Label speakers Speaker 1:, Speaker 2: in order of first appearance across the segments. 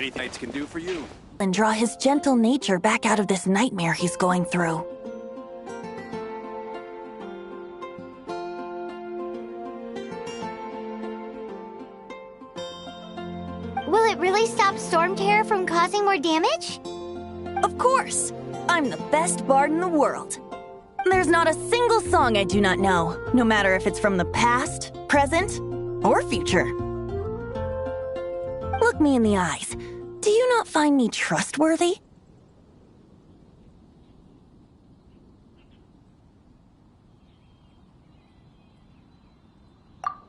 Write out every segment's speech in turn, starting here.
Speaker 1: anything I can do for you?
Speaker 2: And draw his gentle nature back out of this nightmare he's going through.
Speaker 3: Will it really stop Storm Terror from causing more damage?
Speaker 2: Of course! I'm the best bard in the world. There's not a single song I do not know, no matter if it's from the past, present, or future. Look me in the eyes. Do you not find me trustworthy?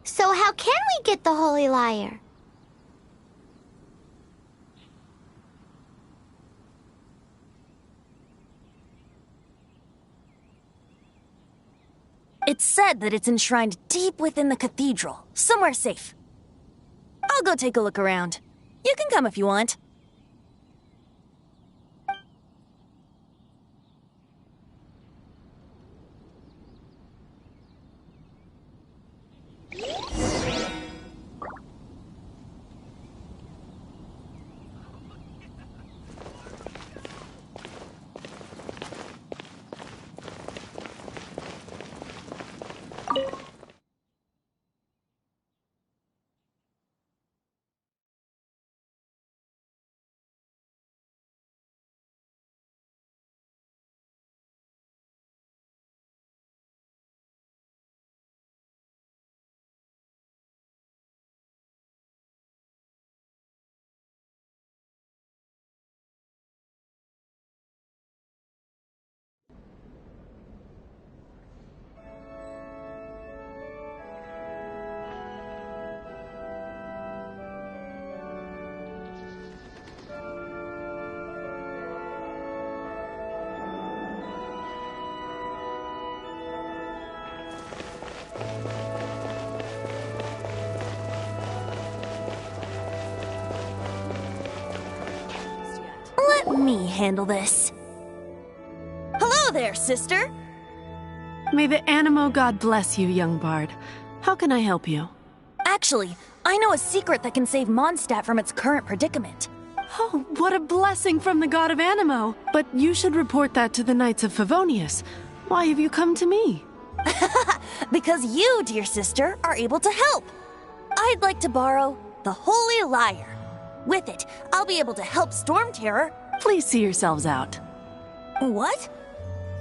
Speaker 3: So how can we get the Holy Lyre?
Speaker 2: It's said that it's enshrined deep within the cathedral, somewhere safe. I'll go take a look around. You can come if you want. Let me handle this. Hello there, sister!
Speaker 4: May the Animo God bless you, young bard. How can I help you?
Speaker 2: Actually, I know a secret that can save Mondstadt from its current predicament.
Speaker 4: Oh, what a blessing from the god of Animo! But you should report that to the Knights of Favonius. Why have you come to me?
Speaker 2: Because you, dear sister, are able to help. I'd like to borrow the Holy Lyre. With it, I'll be able to help Storm Terror.
Speaker 4: Please see yourselves out.
Speaker 2: What?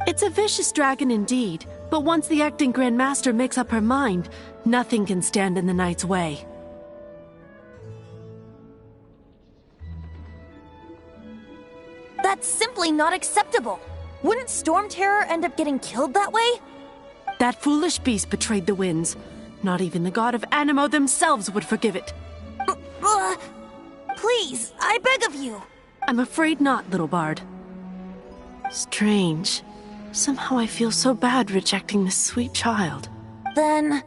Speaker 4: It's a vicious dragon indeed, but once the acting Grand Master makes up her mind, nothing can stand in the Knight's way.
Speaker 2: That's simply not acceptable. Wouldn't Storm Terror end up getting killed that way?
Speaker 4: That foolish beast betrayed the winds. Not even the god of Animo themselves would forgive it.
Speaker 2: Please, I beg of you.
Speaker 4: I'm afraid not, little bard. Strange. Somehow I feel so bad rejecting this sweet child.
Speaker 2: Then,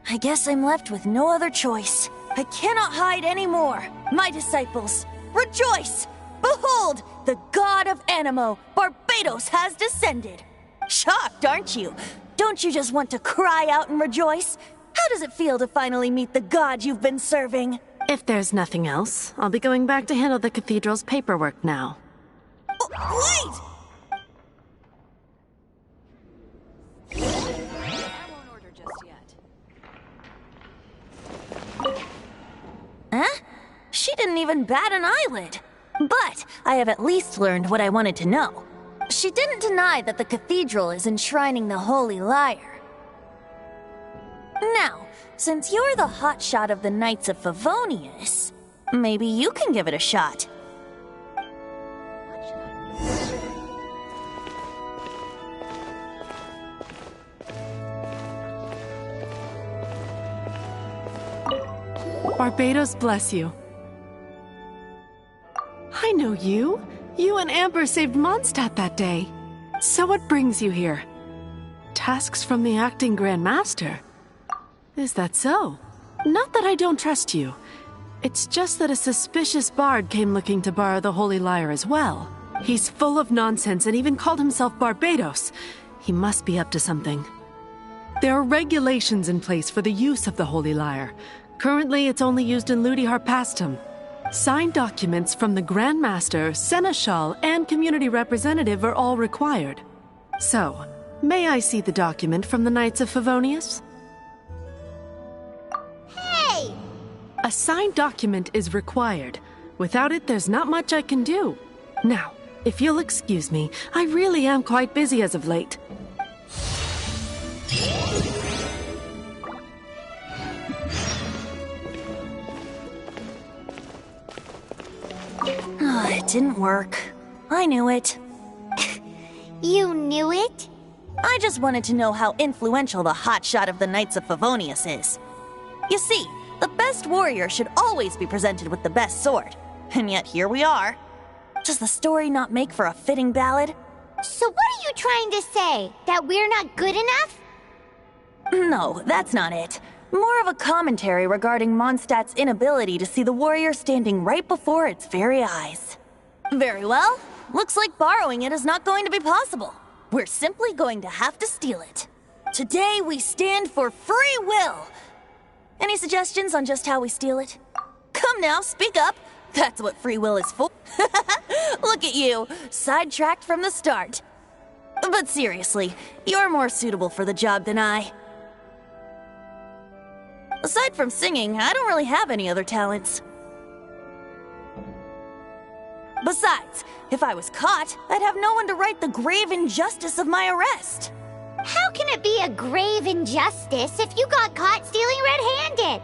Speaker 2: I guess I'm left with no other choice. I cannot hide anymore. My disciples, rejoice! Behold, the god of Animo, Barbados, has descended. Shocked, aren't you? Don't you just want to cry out and rejoice? How does it feel to finally meet the god you've been serving?
Speaker 4: If there's nothing else, I'll be going back to handle the cathedral's paperwork now.
Speaker 2: Wait!
Speaker 5: I won't order just yet.
Speaker 2: Huh? She didn't even bat an eyelid. But I have at least learned what I wanted to know. She didn't deny that the cathedral is enshrining the Holy Lyre. Now, since you're the hotshot of the Knights of Favonius, maybe you can give it a shot.
Speaker 4: Barbados bless you. I know you. You and Amber saved Mondstadt that day. So what brings you here? Tasks from the acting Grand Master? Is that so? Not that I don't trust you. It's just that a suspicious bard came looking to borrow the Holy Lyre as well. He's full of nonsense and even called himself Barbados. He must be up to something. There are regulations in place for the use of the Holy Lyre. Currently, it's only used in Ludi Harpastum. Signed documents from the Grand Master, Seneschal, and Community Representative are all required. So, may I see the document from the Knights of Favonius?
Speaker 3: Hey!
Speaker 4: A signed document is required. Without it, there's not much I can do. Now, if you'll excuse me, I really am quite busy as of late.
Speaker 2: It didn't work. I knew it.
Speaker 3: You knew it?
Speaker 2: I just wanted to know how influential the hotshot of the Knights of Favonius is. You see, the best warrior should always be presented with the best sword. And yet here we are. Does the story not make for a fitting ballad?
Speaker 3: So what are you trying to say? That we're not good enough?
Speaker 2: No, that's not it. More of a commentary regarding Mondstadt's inability to see the warrior standing right before its very eyes. Very well. Looks like borrowing it is not going to be possible. We're simply going to have to steal it. Today we stand for free will. Any suggestions on just how we steal it? Come now, speak up. That's what free will is for. Look at you, sidetracked from the start. But seriously, you're more suitable for the job than I. Aside from singing, I don't really have any other talents. Besides, if I was caught, I'd have no one to right the grave injustice of my arrest.
Speaker 3: How can it be a grave injustice if you got caught stealing red-handed?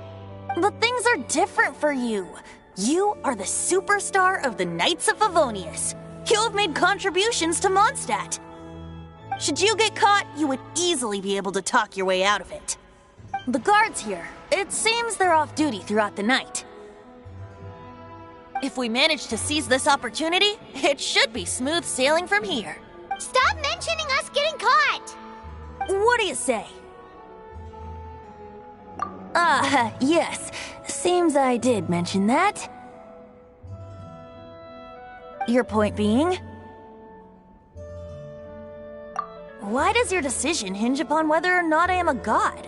Speaker 2: But things are different for you. You are the superstar of the Knights of Favonius. You have made contributions to Mondstadt. Should you get caught, you would easily be able to talk your way out of it. The guards here, it seems they're off duty throughout the night. If we manage to seize this opportunity, it should be smooth sailing from here.
Speaker 3: Stop mentioning us getting caught!
Speaker 2: What do you say? Yes. Seems I did mention that. Your point being? Why does your decision hinge upon whether or not I am a god?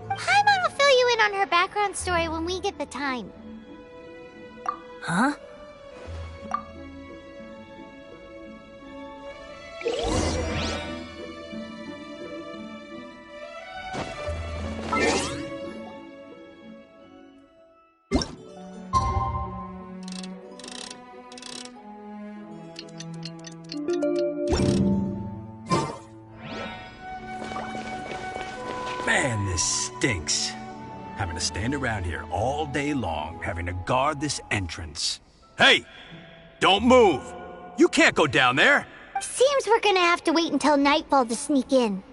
Speaker 3: Paimon will fill you in on her background story when we get the time.
Speaker 2: Huh?
Speaker 1: Man, this stinks. Having to stand around here all day long, having to guard this entrance. Hey! Don't move! You can't go down there!
Speaker 3: Seems we're gonna have to wait until nightfall to sneak in.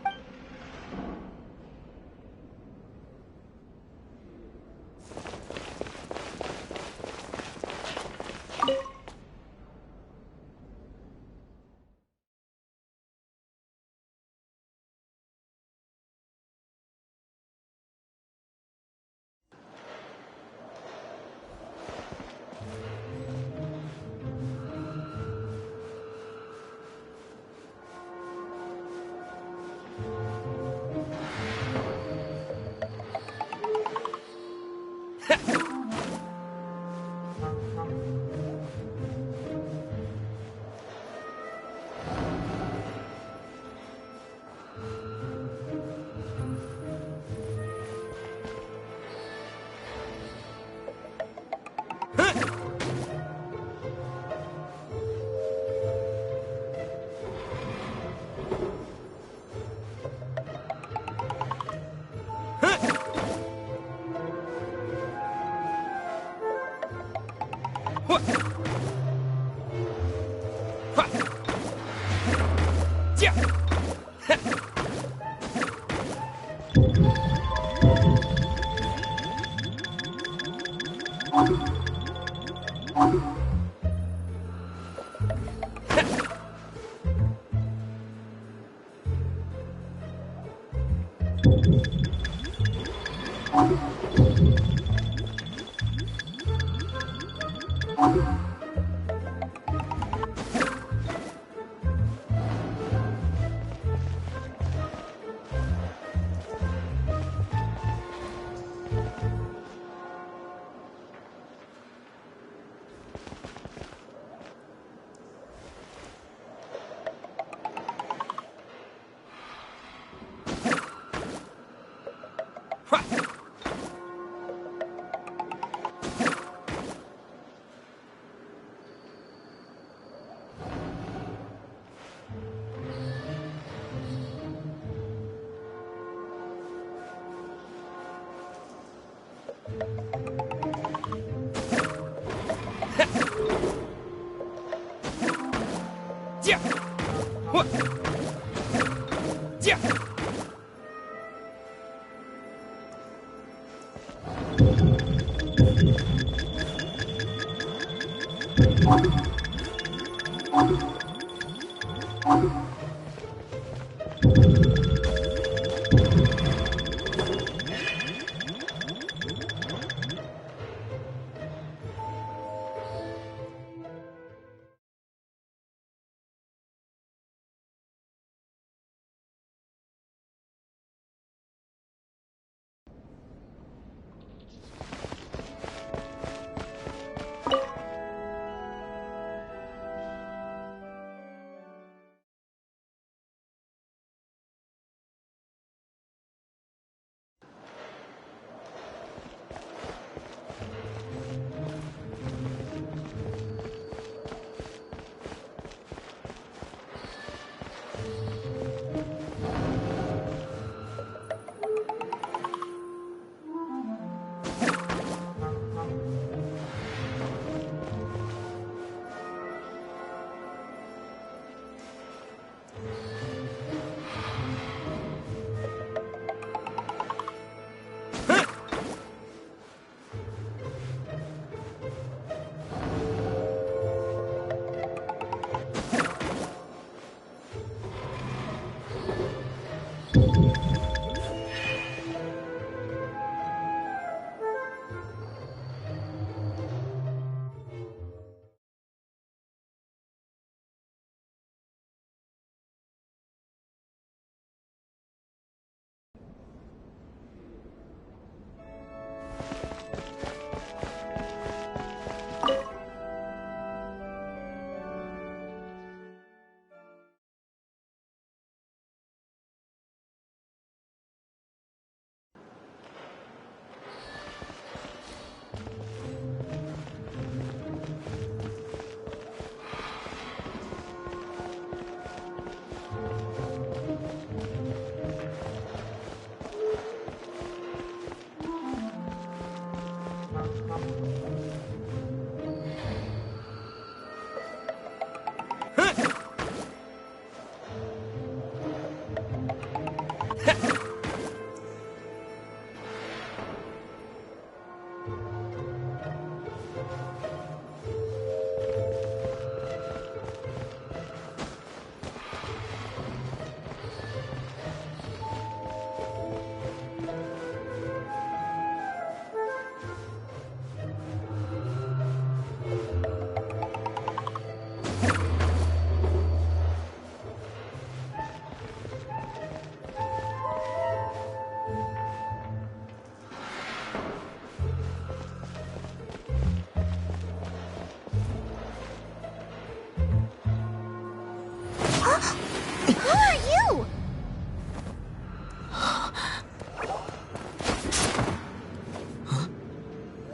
Speaker 3: Who are you?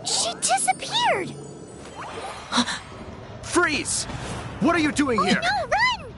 Speaker 3: She disappeared!
Speaker 1: Freeze! What are you doing here?
Speaker 3: No, run!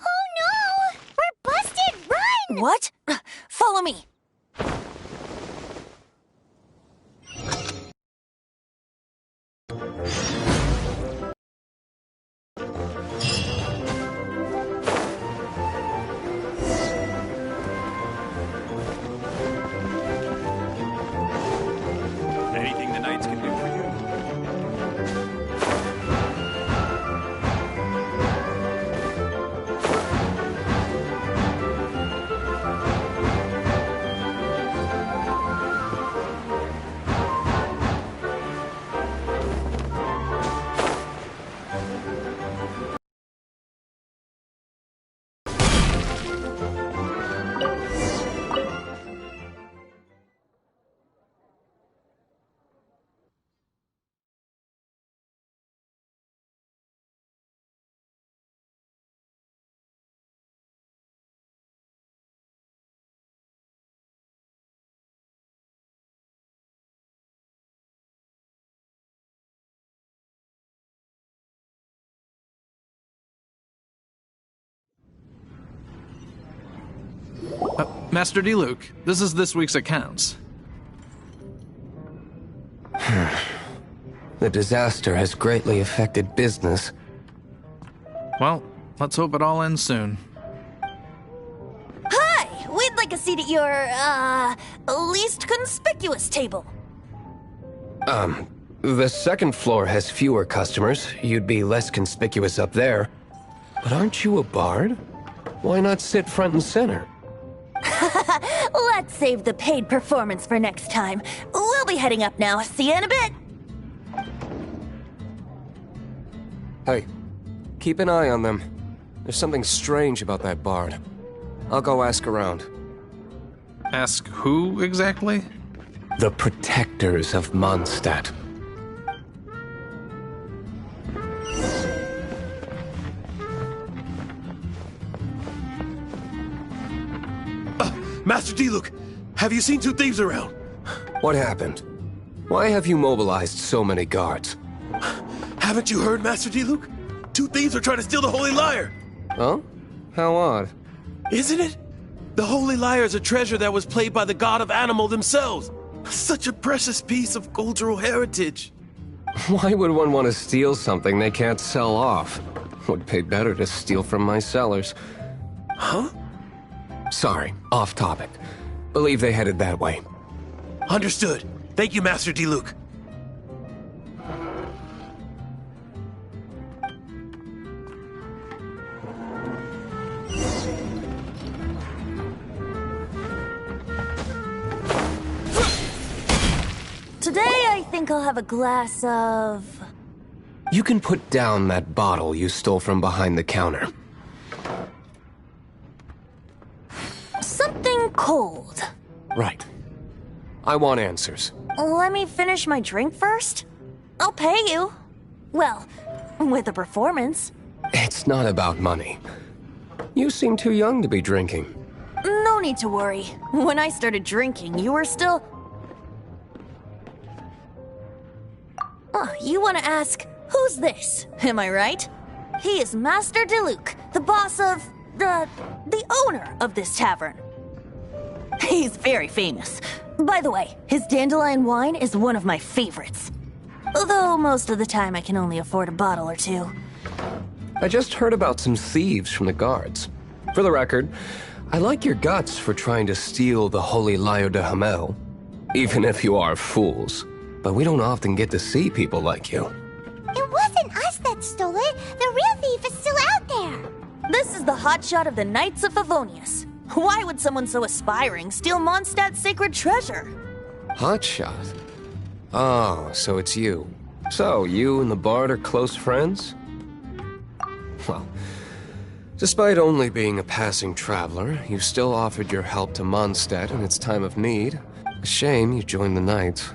Speaker 3: Oh no! We're busted! Run!
Speaker 2: What? Follow me.
Speaker 6: Master D. Luke, this is this week's accounts.
Speaker 7: The disaster has greatly affected business.
Speaker 6: Well, let's hope it all ends soon.
Speaker 2: Hi! We'd like a seat at your, least conspicuous table.
Speaker 7: The second floor has fewer customers. You'd be less conspicuous up there. But aren't you a bard? Why not sit front and center?
Speaker 2: Let's save the paid performance for next time. We'll be heading up now. See you in a bit.
Speaker 7: Hey, keep an eye on them. There's something strange about that bard. I'll go ask around.
Speaker 6: Ask who exactly?
Speaker 7: The protectors of Mondstadt.
Speaker 8: Master D-Luke, have you seen two thieves around?
Speaker 7: What happened? Why have you mobilized so many guards?
Speaker 8: Haven't you heard, Master D-Luke? Two thieves are trying to steal the Holy Lyre.
Speaker 7: Oh? How odd.
Speaker 8: Isn't it? The Holy Lyre is a treasure that was played by the god of animal themselves. Such a precious piece of cultural heritage.
Speaker 7: Why would one want to steal something they can't sell off? Would pay better to steal from my sellers.
Speaker 8: Huh?
Speaker 7: Sorry, off topic. Believe they headed that way.
Speaker 8: Understood. Thank you, Master D-Luke.
Speaker 2: Today, I think I'll have a glass of...
Speaker 7: You can put down that bottle you stole from behind the counter.
Speaker 2: something cold.
Speaker 7: Right. I want answers.
Speaker 2: Let me finish my drink first. I'll pay you. Well, with a performance.
Speaker 7: It's not about money. You seem too young to be drinking.
Speaker 2: No need to worry. When I started drinking, you were still... Oh, you want to ask, who's this? Am I right? He is Master DeLuke, the boss of... the owner of this tavern. He's very famous. By the way, his dandelion wine is one of my favorites. Although most of the time I can only afford a bottle or two.
Speaker 7: I just heard about some thieves from the guards. For the record, I like your guts for trying to steal the Holy Lyre de Hamel. Even if you are fools. But we don't often get to see people like you.
Speaker 3: It wasn't us that stole it. The real thief is still out there.
Speaker 2: This is the hotshot of the Knights of Favonius. Why would someone so aspiring steal Mondstadt's sacred treasure?
Speaker 7: Hotshot? Oh, so it's you. So, you and the Bard are close friends? Well, despite only being a passing traveler, you still offered your help to Mondstadt in its time of need. A shame you joined the Knights.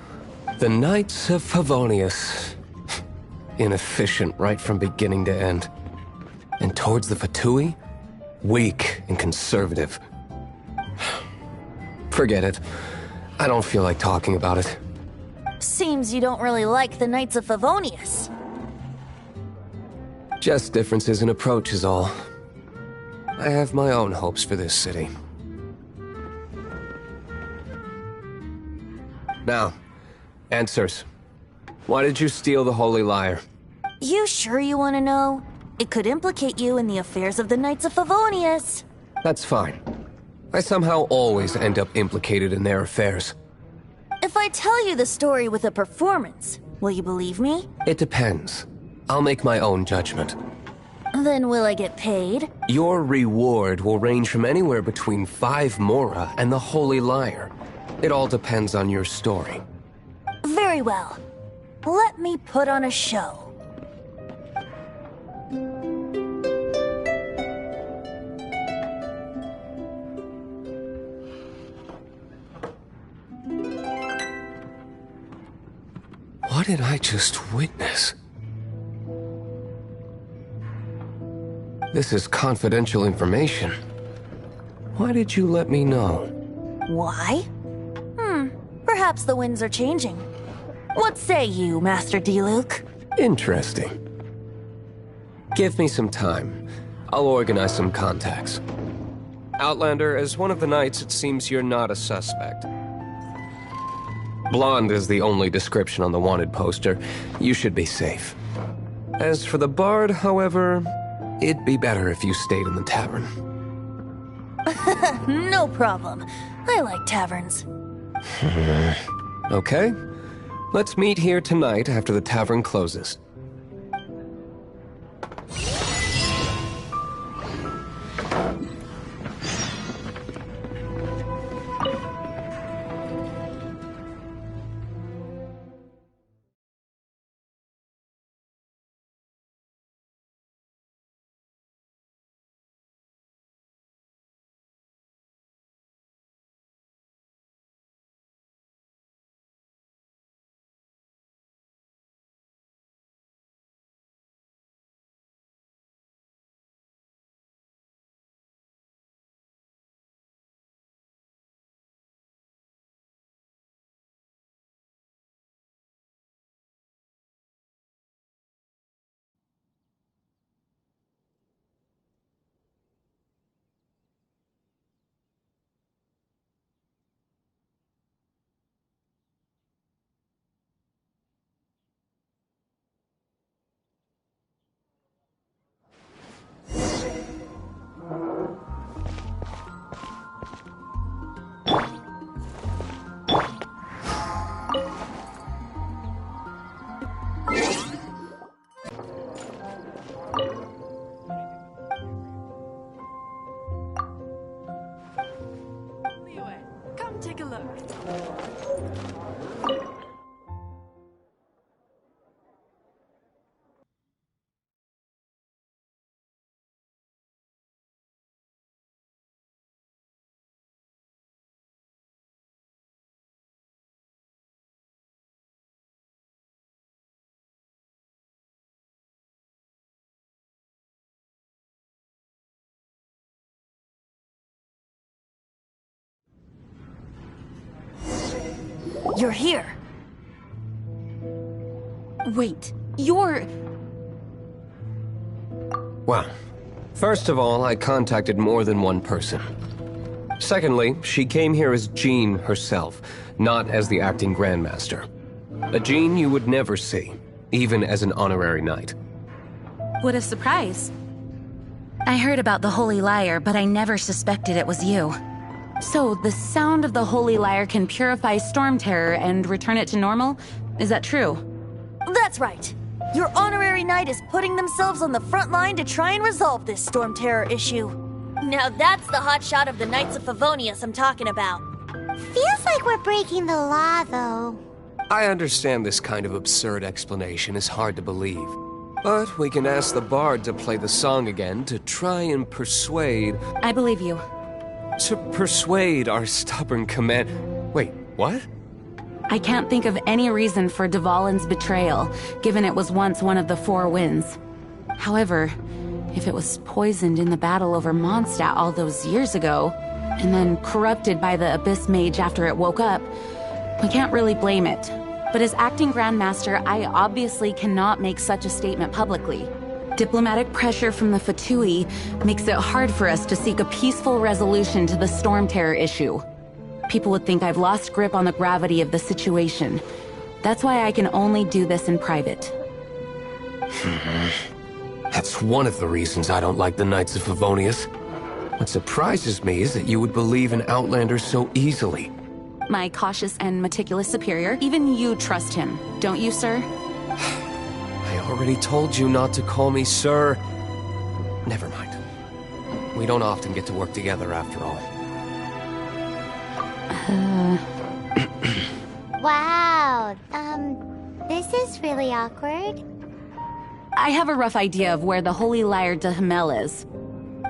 Speaker 7: The Knights of Favonius. Inefficient right from beginning to end. And towards the Fatui? Weak and conservative. Forget it. I don't feel like talking about it.
Speaker 2: Seems you don't really like the Knights of Favonius.
Speaker 7: Just differences in approach is all. I have my own hopes for this city. Now, answers. Why did you steal the Holy Lyre?
Speaker 2: You sure you want to know? It could implicate you in the affairs of the Knights of Favonius.
Speaker 7: That's fine. I somehow always end up implicated in their affairs.
Speaker 2: If I tell you the story with a performance, will you believe me?
Speaker 7: It depends. I'll make my own judgment.
Speaker 2: Then will I get paid?
Speaker 7: Your reward will range from anywhere between 5 Mora and the Holy Lyre. It all depends on your story.
Speaker 2: Very well. Let me put on a show.
Speaker 7: What did I just witness? This is confidential information. Why did you let me know?
Speaker 2: Why? Perhaps the winds are changing. What say you, Master D-Luke?
Speaker 7: Interesting. Give me some time. I'll organize some contacts. Outlander, as one of the knights, it seems you're not a suspect. Blonde is the only description on the wanted poster. You should be safe. As for the bard, however, it'd be better if you stayed in the tavern.
Speaker 2: No problem. I like taverns.
Speaker 7: Okay. Let's meet here tonight after the tavern closes.
Speaker 4: Come take a look.
Speaker 2: You're here. Wait, you're...
Speaker 7: Well, first of all, I contacted more than one person. Secondly, she came here as Jean herself, not as the acting Grandmaster. A Jean you would never see, even as an honorary knight.
Speaker 9: What a surprise. I heard about the Holy Lyre, but I never suspected it was you. So, the sound of the Holy Lyre can purify Storm Terror and return it to normal? Is that true?
Speaker 2: That's right. Your honorary knight is putting themselves on the front line to try and resolve this Storm Terror issue. Now that's the hotshot of the Knights of Favonius I'm talking about.
Speaker 3: Feels like we're breaking the law, though.
Speaker 7: I understand this kind of absurd explanation is hard to believe. But we can ask the bard to play the song again to try and persuade...
Speaker 9: I believe you.
Speaker 7: To persuade our stubborn command... Wait, what?
Speaker 9: I can't think of any reason for Dvalin's betrayal, given it was once one of the Four Winds. However, if it was poisoned in the battle over Mondstadt all those years ago, and then corrupted by the Abyss Mage after it woke up, we can't really blame it. But as acting Grandmaster, I obviously cannot make such a statement publicly. Diplomatic pressure from the Fatui makes it hard for us to seek a peaceful resolution to the Storm Terror issue. People would think I've lost grip on the gravity of the situation. That's why I can only do this in private.
Speaker 7: That's one of the reasons I don't like the Knights of Favonius. What surprises me is that you would believe in Outlander so easily.
Speaker 9: My cautious and meticulous superior, even you trust him, don't you, sir?
Speaker 7: I already told you not to call me sir. Never mind. We don't often get to work together after all.
Speaker 3: Wow, this is really awkward.
Speaker 9: I have a rough idea of where the Holy Lyre de Himmel is.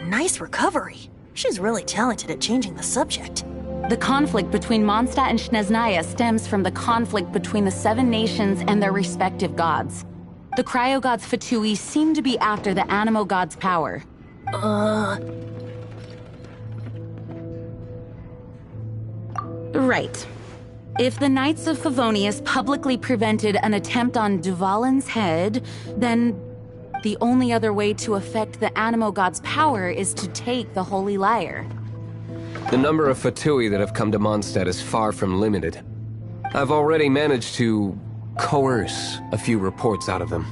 Speaker 2: Nice recovery. She's really talented at changing the subject.
Speaker 9: The conflict between Mondstadt and Snezhnaya stems from the conflict between the Seven Nations and their respective gods. The Cryo Gods Fatui seem to be after the Animo God's power. Right. If the Knights of Favonius publicly prevented an attempt on Dvalin's head, then the only other way to affect the Animo God's power is to take the Holy Lyre.
Speaker 7: The number of Fatui that have come to Mondstadt is far from limited. I've already managed to coerce a few reports out of them.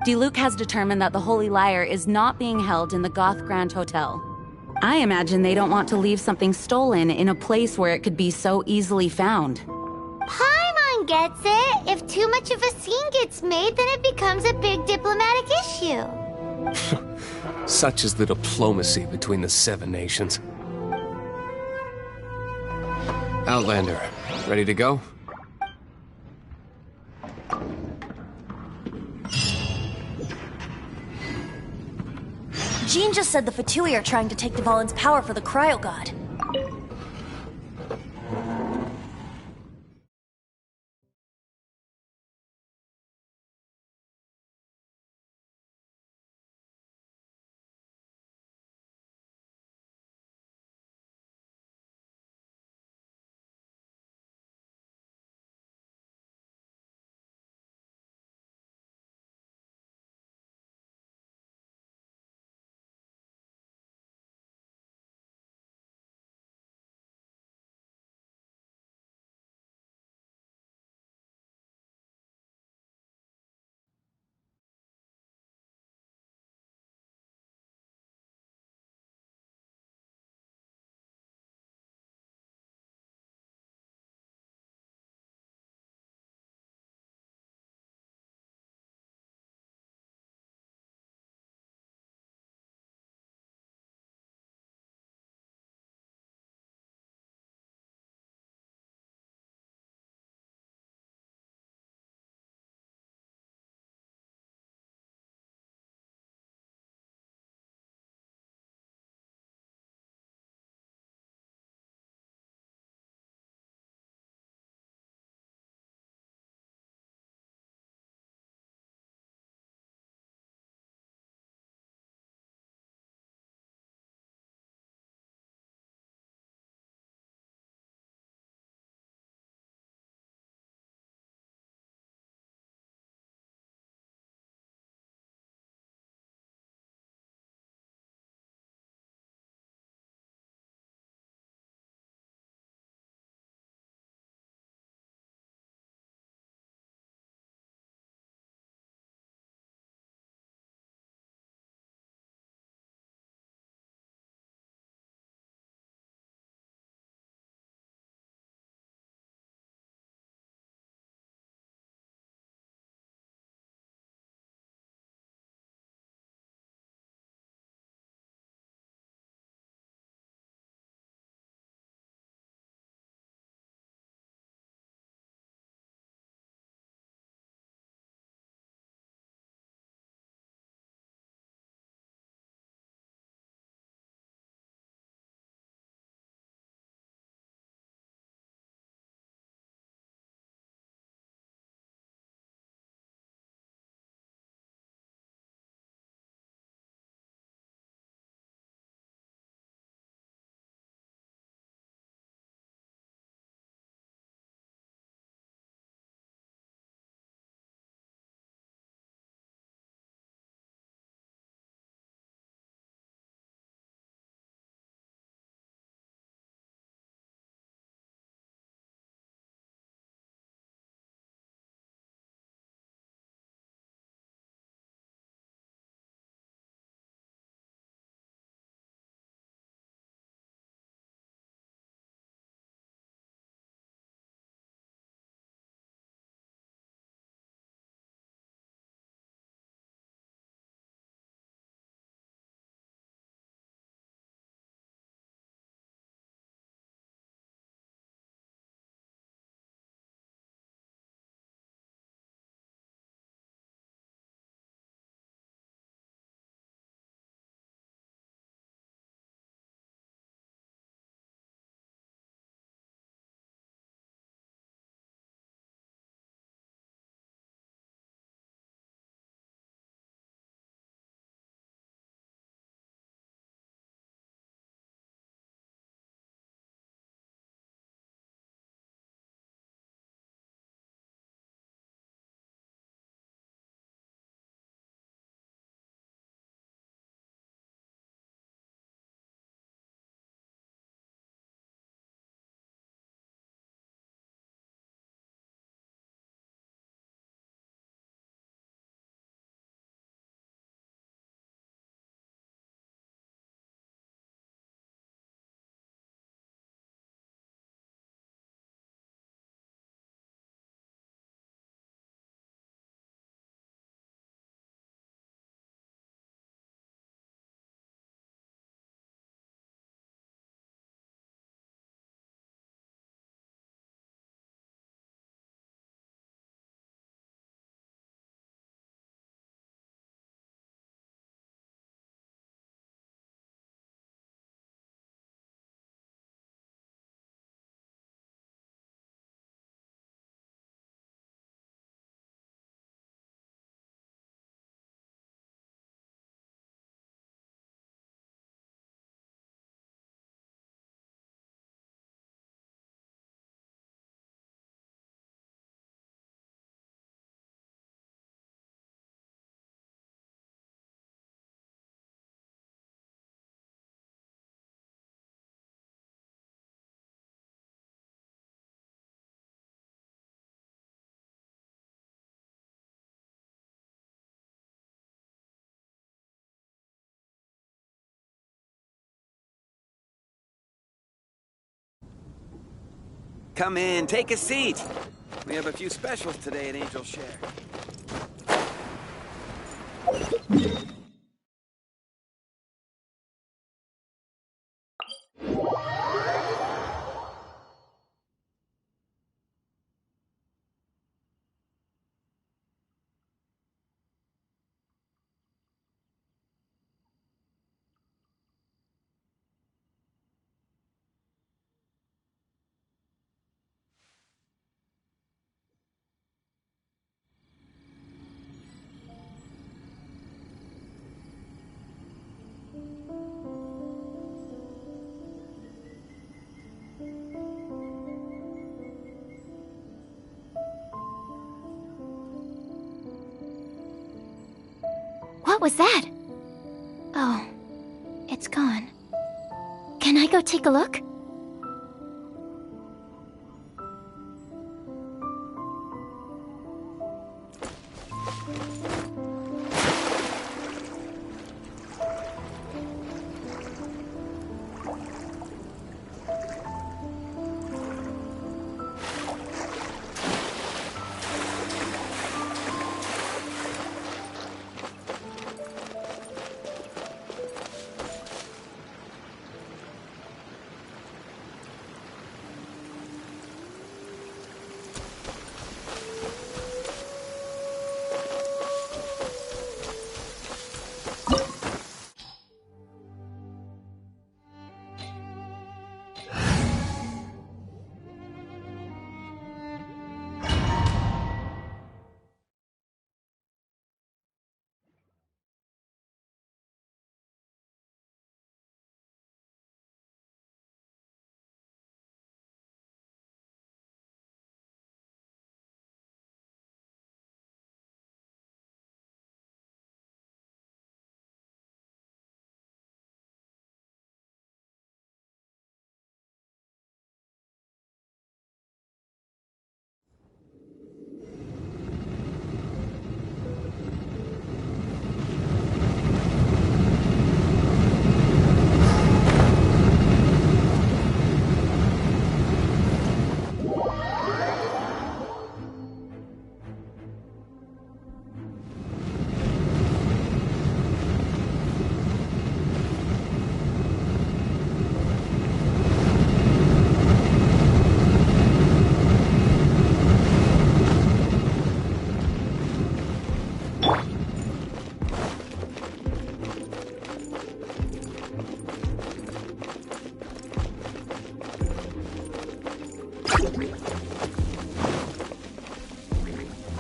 Speaker 9: Diluc has determined that the Holy Lyre is not being held in the Goth Grand Hotel. I imagine they don't want to leave something stolen in a place where it could be so easily found.
Speaker 3: Paimon gets it. If too much of a scene gets made, then it becomes a big diplomatic issue.
Speaker 7: Such is the diplomacy between the Seven Nations. Outlander, ready to go?
Speaker 2: Jean just said the Fatui are trying to take Dvalin's power for the Cryo God.
Speaker 10: Come in, take a seat. We have a few specials today at Angel Share.
Speaker 3: What was that? Oh, it's gone. Can I go take a look?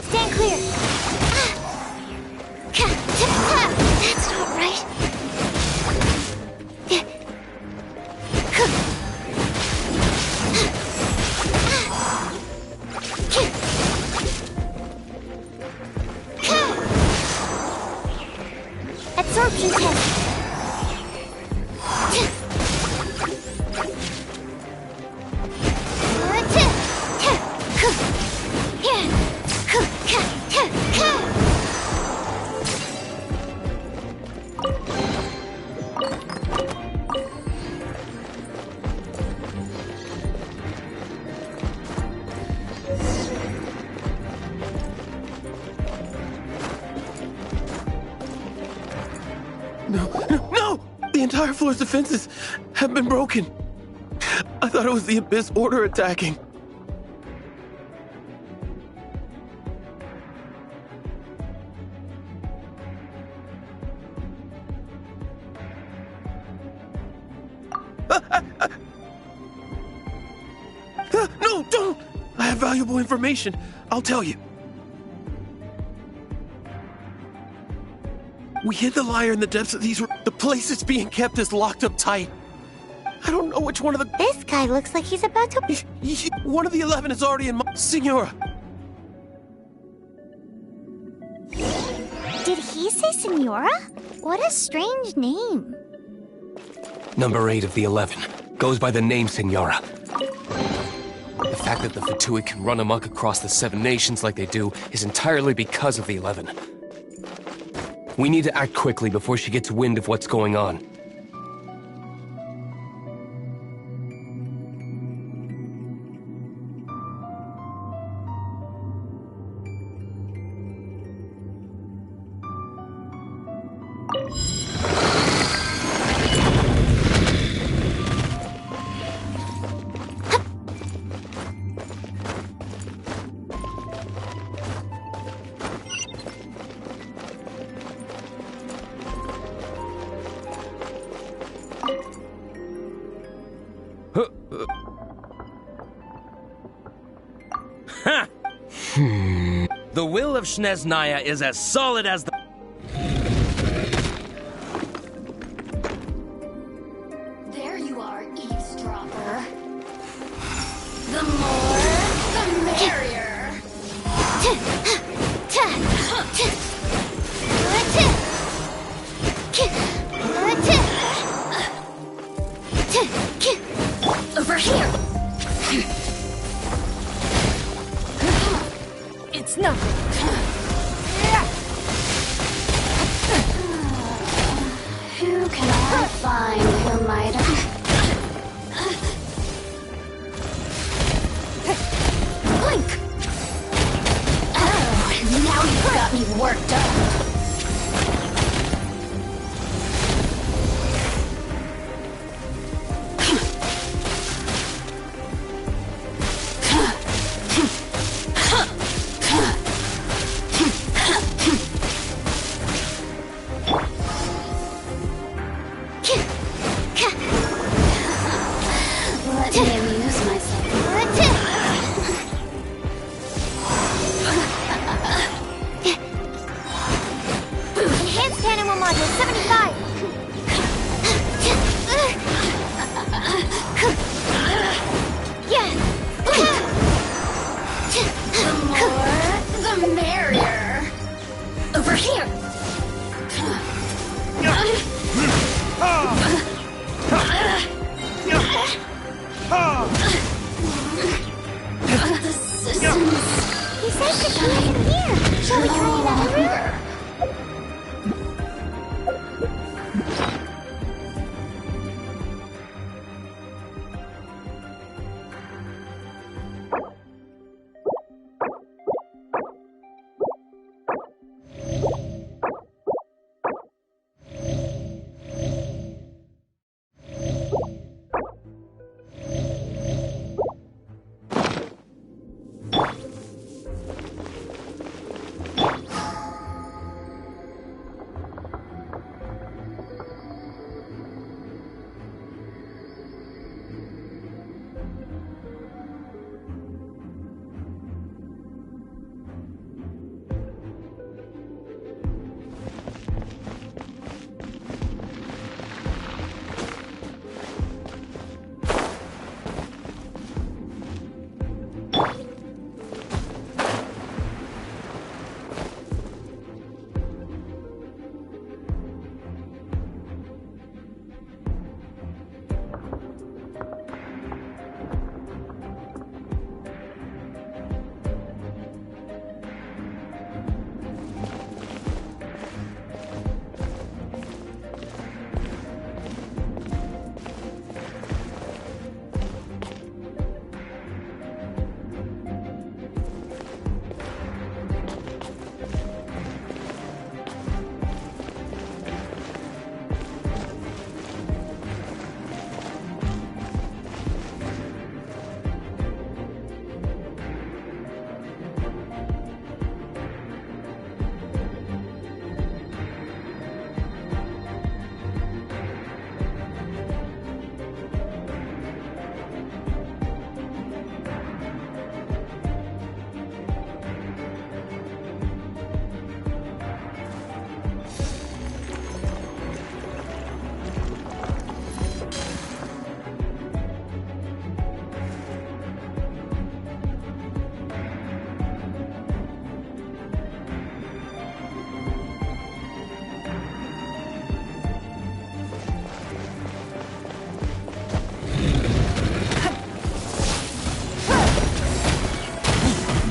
Speaker 3: Stand clear! That's not right. Absorption test.
Speaker 8: No! The entire floor's defenses have been broken. I thought it was the Abyss Order attacking. No, don't! I have valuable information. I'll tell you. We hid the lyre in the depths of these. The place it's being kept is locked up tight. I don't know which one of the.
Speaker 3: This guy looks like he's about to.
Speaker 8: One of the 11 is already in my. Senora!
Speaker 3: Did he say Senora? What a strange name.
Speaker 7: Number 8 of the 11 goes by the name Senora. The fact that the Fatui can run amok across the 7 nations like they do is entirely because of the 11. We need to act quickly before she gets wind of what's going on.
Speaker 8: Sneznaya is as solid as the...
Speaker 3: There you are, eavesdropper. The more, the merrier. Over here.
Speaker 2: It's nothing.
Speaker 3: Who can I find who might Blink! Oh, now you've got me worked up. Let me amuse myself.
Speaker 2: Enhanced animal module 75.
Speaker 3: The more, the merrier. Over here. The systems.
Speaker 2: He says to come in here. Shall we try another room?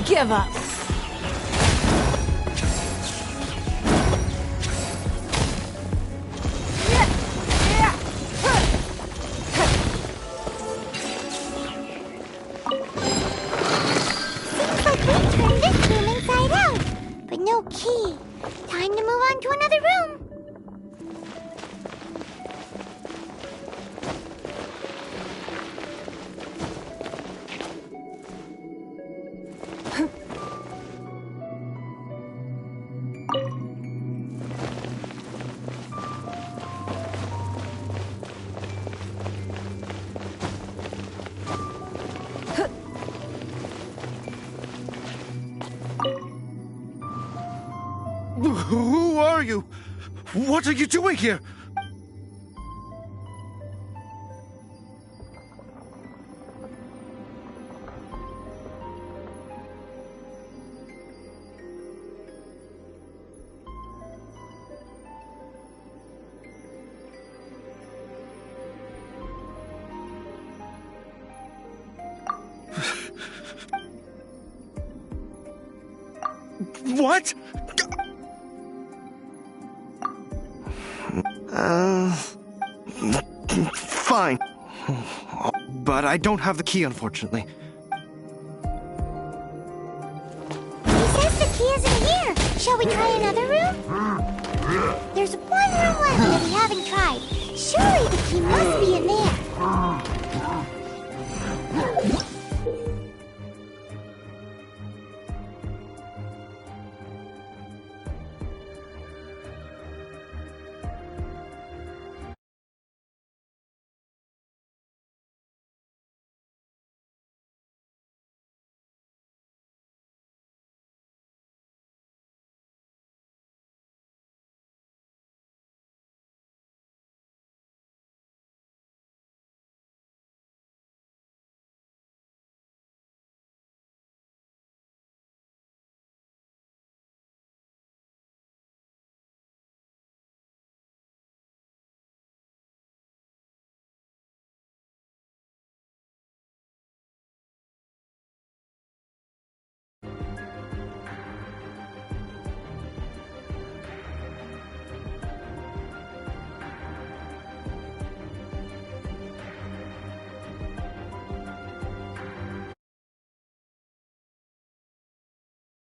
Speaker 2: Give up.
Speaker 3: Seems like we turned this room inside out, but no key. Time to move on to another room.
Speaker 11: Who are you? What are you doing here? What? Fine. But I don't have the key, unfortunately.
Speaker 3: He says the key isn't here. Shall we try another room? There's one room left that we haven't tried. Surely the key must be in there.